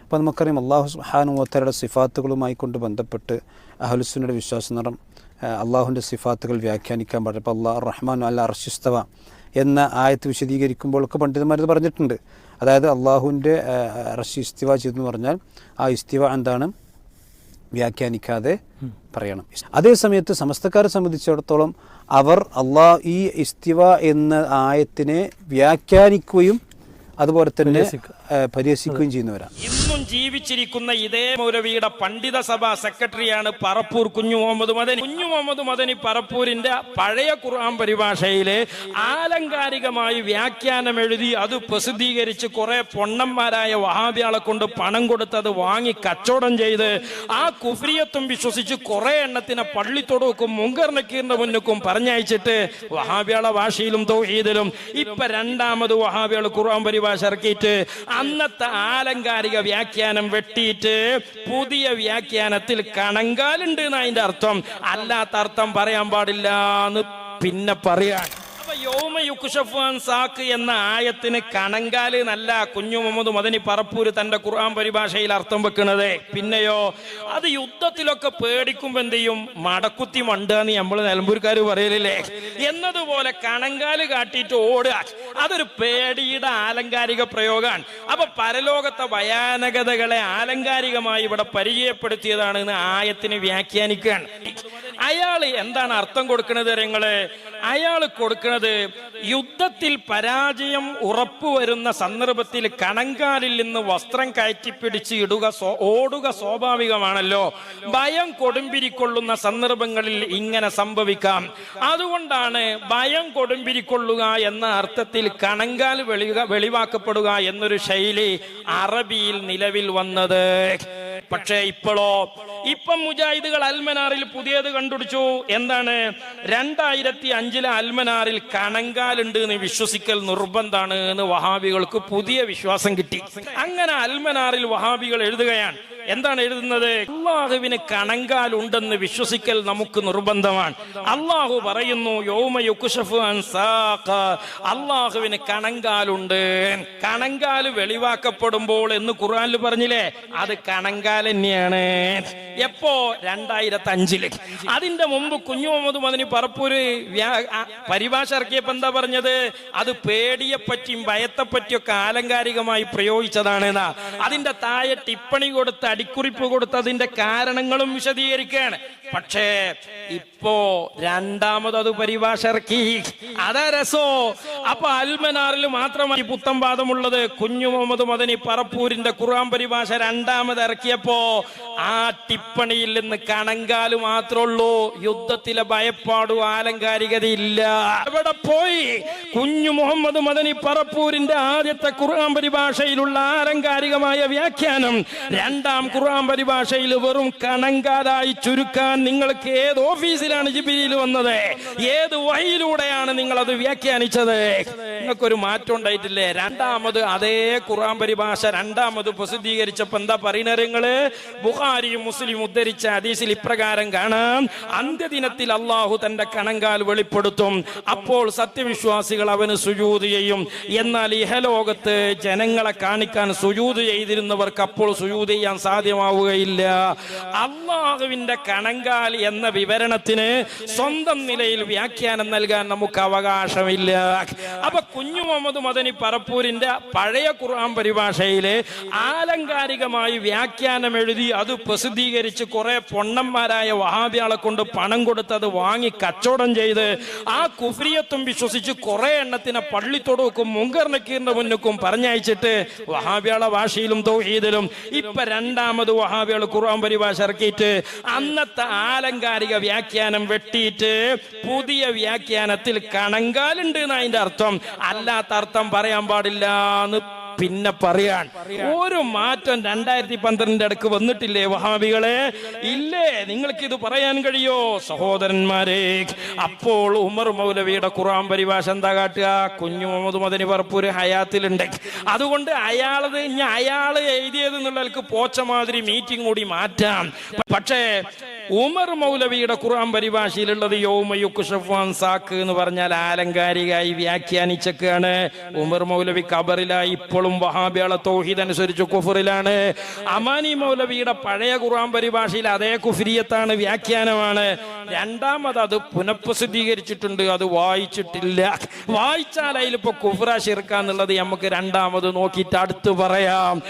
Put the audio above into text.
അപ്പോൾ നമുക്കറിയാം അള്ളാഹു സുബ്ഹാനഹു വ തആലയുടെ സിഫാത്തുകളുമായി കൊണ്ട് ബന്ധപ്പെട്ട് അഹ്ലുസുന്നയുടെ വിശ്വാസം എന്ന് പറഞ്ഞാൽ അള്ളാഹുവിൻ്റെ സിഫാത്തുകൾ വ്യാഖ്യാനിക്കാൻ പാടില്ല. അപ്പോൾ അള്ളാഹ് റഹ്മാൻ അല്ല അർശിസ്തവ എന്ന ആയത്ത് വിശദീകരിക്കുമ്പോഴൊക്കെ പണ്ഡിതന്മാരത് പറഞ്ഞിട്ടുണ്ട്. അതായത് അള്ളാഹുവിൻ്റെ അർശി ഇസ്തിവ ചെയ്തെന്ന് പറഞ്ഞാൽ ആ ഇസ്തിവ എന്താണ് വ്യാഖ്യാനിക്കാതെ പറയണം. അതേ സമയത്ത് സമസ്തക്കാരെ സംബന്ധിച്ചിടത്തോളം അവർ ഈ ഇസ്തിവ എന്ന ആയത്തിനെ വ്യാഖ്യാനിക്കുകയും അതുപോലെ തന്നെ പരിഹസിക്കുകയും ചെയ്യുന്നവരാണ്. ഇന്നും ജീവിച്ചിരിക്കുന്ന ഇതേ മൗലവിയുടെ പണ്ഡിത സഭാ സെക്രട്ടറിയാണ് പറപ്പൂർ കുഞ്ഞു മുഹമ്മദ് മദനി. കുഞ്ഞു മുഹമ്മദ് മദനി പറപ്പൂരിന്റെ പഴയ ഖുർആൻ പരിഭാഷയിലെ ആലങ്കാരികമായി വ്യാഖ്യാനം എഴുതി അത് പ്രസിദ്ധീകരിച്ച് കുറെ പൊണ്ണന്മാരായ വഹാബികളെ കൊണ്ട് പണം കൊടുത്തത് വാങ്ങി കച്ചവടം ചെയ്ത് ആ കുഫ്രിയത്തും വിശ്വസിച്ച് കുറെ എണ്ണത്തിനെ പള്ളിത്തൊടുക്കും മുങ്കർ നക്കീറിന്റെ മുന്നുക്കും പറഞ്ഞയച്ചിട്ട് വഹാബികളെ ഭാഷയിലും തൗഹീദിലും ഇപ്പൊ രണ്ടാമത് വഹാബികൾ ഖുർആൻ പരിഭാഷ ഇറക്കിയിട്ട് അന്നത്തെ ആലങ്കാരിക വ്യാഖ്യാനം വെട്ടിയിട്ട് പുതിയ വ്യാഖ്യാനത്തിൽ കണങ്കാലുണ്ട് എന്ന് അതിന്റെ അർത്ഥം. അല്ലാത്ത അർത്ഥം പറയാൻ പാടില്ല എന്ന് പിന്നെ പറയാൻ. യൗമ യുക്ശഫു അൻ സാഖ് എന്ന ആയത്തിന് കണങ്കാല് എന്നല്ല കുഞ്ഞു മുഹമ്മദ് മദനി പറപ്പൂര് തന്റെ ഖുർആൻ പരിഭാഷയിൽ അർത്ഥം വെക്കുന്നത്. പിന്നെയോ അത് യുദ്ധത്തിലൊക്കെ പേടിക്കുമ്പോ എന്ത് ചെയ്യും, മടക്കുത്തി മണ്ടാന്ന് നമ്മൾ നിലമ്പൂർക്കാർ പറയലില്ലേ, എന്നതുപോലെ കണങ്കാല് കാട്ടിയിട്ട് ഓടുക, അതൊരു പേടിയുടെ ആലങ്കാരിക പ്രയോഗമാണ്. അപ്പൊ പരലോകത്തെ ഭയാനകതകളെ ആലങ്കാരികമായി ഇവിടെ പരിചയപ്പെടുത്തിയതാണ് എന്ന് ആയത്തിന് വ്യാഖ്യാനിക്കുകയാണ്. അയാള് എന്താണ് അർത്ഥം കൊടുക്കുന്നത്? അയാൾ കൊടുക്കുന്നത് യുദ്ധത്തിൽ പരാജയം ഉറപ്പുവരുന്ന സന്ദർഭത്തിൽ കണങ്കാലിൽ നിന്ന് വസ്ത്രം കയറ്റിപ്പിടിച്ച് ഓടുക സ്വാഭാവികമാണല്ലോ. ഭയം കൊടുമ്പിരിക്കൊള്ളുന്ന സന്ദർഭങ്ങളിൽ ഇങ്ങനെ സംഭവിക്കാം. അതുകൊണ്ടാണ് ഭയം കൊടുമ്പിരിക്കൊള്ളുക എന്ന അർത്ഥത്തിൽ കണങ്കാൽ വെളിവാക്കപ്പെടുക എന്നൊരു ശൈലി അറബിയിൽ നിലവിൽ വന്നത്. പക്ഷേ ഇപ്പം മുജാഹിദുകൾ അൽമനാറിൽ പുതിയത് കണ്ടുപിടിച്ചു. എന്താണ്? 2005 അൽമനാറിൽ കണങ്കാലുണ്ട് എന്ന് വിശ്വസിക്കൽ നിർബന്ധാണ് എന്ന് വഹാബികൾക്ക് പുതിയ വിശ്വാസം കിട്ടി. അങ്ങനെ അൽമനാറിൽ വഹാബികൾ എഴുതുകയാണ്. എന്താണ് എഴുതുന്നത്? അള്ളാഹുവിന് കണങ്കാൽ ഉണ്ടെന്ന് വിശ്വസിക്കൽ നമുക്ക് നിർബന്ധമാണ്. അള്ളാഹു പറയുന്നു യൗമ യുക്ശഫു അൻ സാഖ്, അള്ളാഹുവിന് കണങ്കാലുണ്ട്. കണങ്കാല് വെളിവാക്കപ്പെടുമ്പോൾ എന്ന് ഖുർആനിൽ പറഞ്ഞില്ലേ, അത് കണങ്കാൽ തന്നെയാണ്. എപ്പോ? 2005. അതിന്റെ മുമ്പ് കുഞ്ഞു മുഹമ്മദ് മദനി പറപ്പൂര് പരിഭാഷ ഇറക്കിയപ്പോ എന്താ പറഞ്ഞത്? അത് പേടിയെ പറ്റിയും ഭയത്തെ പറ്റിയൊക്കെ ആലങ്കാരികമായി പ്രയോഗിച്ചതാണ്. അതിന്റെ താഴെ ടിപ്പണി കൊടുത്ത് അടിക്കുറിപ്പ് കൊടുത്ത് അതിന്റെ കാരണങ്ങളും വിശദീകരിക്കുകയാണ്. പക്ഷേ ഇപ്പോ രണ്ടാമത് അത് പരിഭാഷ ഇറക്കി. അതാ രസോ. അപ്പൊ അൽമനാറിൽ മാത്രമായി പുത്തൻ വാദമുള്ളത്. കുഞ്ഞു മുഹമ്മദ് മദനി പറപ്പൂരിന്റെ ഖുർആൻ പരിഭാഷ രണ്ടാമത് ഇറക്കിയപ്പോ ആ ടിപ്പണിയിൽ നിന്ന് കണങ്കാല് മാത്രമേ ഉള്ളൂ. യുദ്ധത്തിലെ ഭയപ്പാടും ആലങ്കാരികതയില്ല. എവിടെ പോയി? കുഞ്ഞു മുഹമ്മദ് മദനി പറപ്പൂരിന്റെ ആദ്യത്തെ ഖുർആൻ പരിഭാഷയിലുള്ള ആലങ്കാരികമായ വ്യാഖ്യാനം രണ്ടാം ഖുർആൻ പരിഭാഷയിൽ വെറും കണങ്കാലായി ചുരുക്കാൻ നിങ്ങൾക്ക് ഏത് ഓഫീസിലാണ് ജിബ്രീൽ വന്നത്? ഏത് വഹിയിലൂടെയാണ് നിങ്ങൾ അത് വ്യാഖ്യാനിച്ചത്? നിങ്ങൾക്കൊരു മാറ്റം ഉണ്ടായിട്ടില്ലേ? രണ്ടാമത് അതേ ഖുർആൻ പരിഭാഷ രണ്ടാമത് പ്രസിദ്ധീകരിച്ചപ്പോ എന്താ പറയുന്നത്? ബുഖാരിയും മുസ്ലിം ഉദ്ധരിച്ച ഹദീസിൽ ഇപ്രകാരം കാണാം: അന്ത്യദിനത്തിൽ അള്ളാഹു തന്റെ കണങ്കാൽ വെളിപ്പെടുത്തും. അപ്പോൾ സത്യവിശ്വാസികൾ അവന് സുജൂദ് ചെയ്യും. എന്നാൽ ഇഹലോകത്ത് ജനങ്ങളെ കാണിക്കാൻ സുജൂദ് ചെയ്തിരുന്നവർക്ക് അപ്പോൾ സുജൂദ് ചെയ്യാൻ സാധ്യമാവുകയില്ല. അള്ളാഹുവിന്റെ കണങ്കാൽ എന്ന വിവരണത്തിന് സ്വന്തം നിലയിൽ വ്യാഖ്യാനം നൽകാൻ നമുക്ക് അവകാശമില്ല. അപ്പൊ കുഞ്ഞു മുഹമ്മദ് മദനി പറപ്പൂരിന്റെ പഴയ ഖുർആൻ പരിഭാഷയിലെ ആലങ്കാരികമായി വ്യാഖ്യാനം എഴുതി അത് പ്രസിദ്ധീകരിച്ച് കുറെ പൊണ്ണന്മാരായ വഹാബികളെ കൊണ്ട് പണം കൊടുത്തത് വാങ്ങി കച്ചവടം ചെയ്ത് ആ കുഫ്രിയത്തും വിശ്വസിച്ച് കുറെ എണ്ണത്തിനെ പള്ളിത്തൊടുക്കും മുങ്കർ നക്കീറിന്റെ മുന്നുക്കും പറഞ്ഞയച്ചിട്ട് വഹാബികളെ ഭാഷയിലും തൗഹീദിലും ഇപ്പൊ രണ്ടാമത് വഹാബികൾ ഖുർആൻ പരിഭാഷ ഇറക്കിയിട്ട് അന്നത്തെ ആലങ്കാരിക വ്യാഖ്യാനം വെട്ടിയിട്ട് പുതിയ വ്യാഖ്യാനത്തിൽ കണങ്കാലുണ്ട് എന്ന് അതിന്റെ അർത്ഥം. അല്ലാത്ത അർത്ഥം പറയാൻ പാടില്ല എന്ന് പിന്നെ പറയാൻ. ഒരു മാറ്റം 2012 അടുക്ക് വന്നിട്ടില്ലേ വഹാബികളെ? ഇല്ലേ? നിങ്ങൾക്ക് ഇത് പറയാൻ കഴിയോ സഹോദരന്മാരെ? അപ്പോൾ ഉമർ മൗലവിയുടെ ഖുർആൻ പരിഭാഷ എന്താ കാട്ടുക? കുഞ്ഞു മുഹമ്മദ് മദനി പറപ്പൂര് ഹയാത്തിലുണ്ട്. അതുകൊണ്ട് അയാള് എഴുതിയത് എന്നുള്ളവർക്ക് പോച്ച മാതിരി മീറ്റിംഗ് കൂടി മാറ്റാം. പക്ഷേ ഉമർ മൗലവിയുടെ ഖുർആൻ പരിഭാഷയിലുള്ളത് യൗമയുക്ശഫുൻ സാക്ക് എന്ന് പറഞ്ഞാൽ ആലങ്കാരികമായി വ്യാഖ്യാനിച്ചൊക്കെയാണ്. ഉമർ മൗലവി ഖബറിലായി, ഇപ്പോഴും വഹാബികളെ തൗഹീദ് അനുസരിച്ച് കുഫറിലാണ്. അമാനി മൗലവിയുടെ പഴയ ഖുർആൻ പരിഭാഷയിൽ അതേ കുഫ്രിയത്താണ്, വ്യാഖ്യാനമാണ്. രണ്ടാമത് അത് പുനഃപ്രസിദ്ധീകരിച്ചിട്ടുണ്ട്, അത് വായിച്ചിട്ടില്ല. വായിച്ചാൽ അതിലിപ്പോ കുഫ്ര ശിർക്ക എന്നുള്ളത് നമുക്ക് രണ്ടാമത് നോക്കിയിട്ട് അടുത്ത് പറയാം.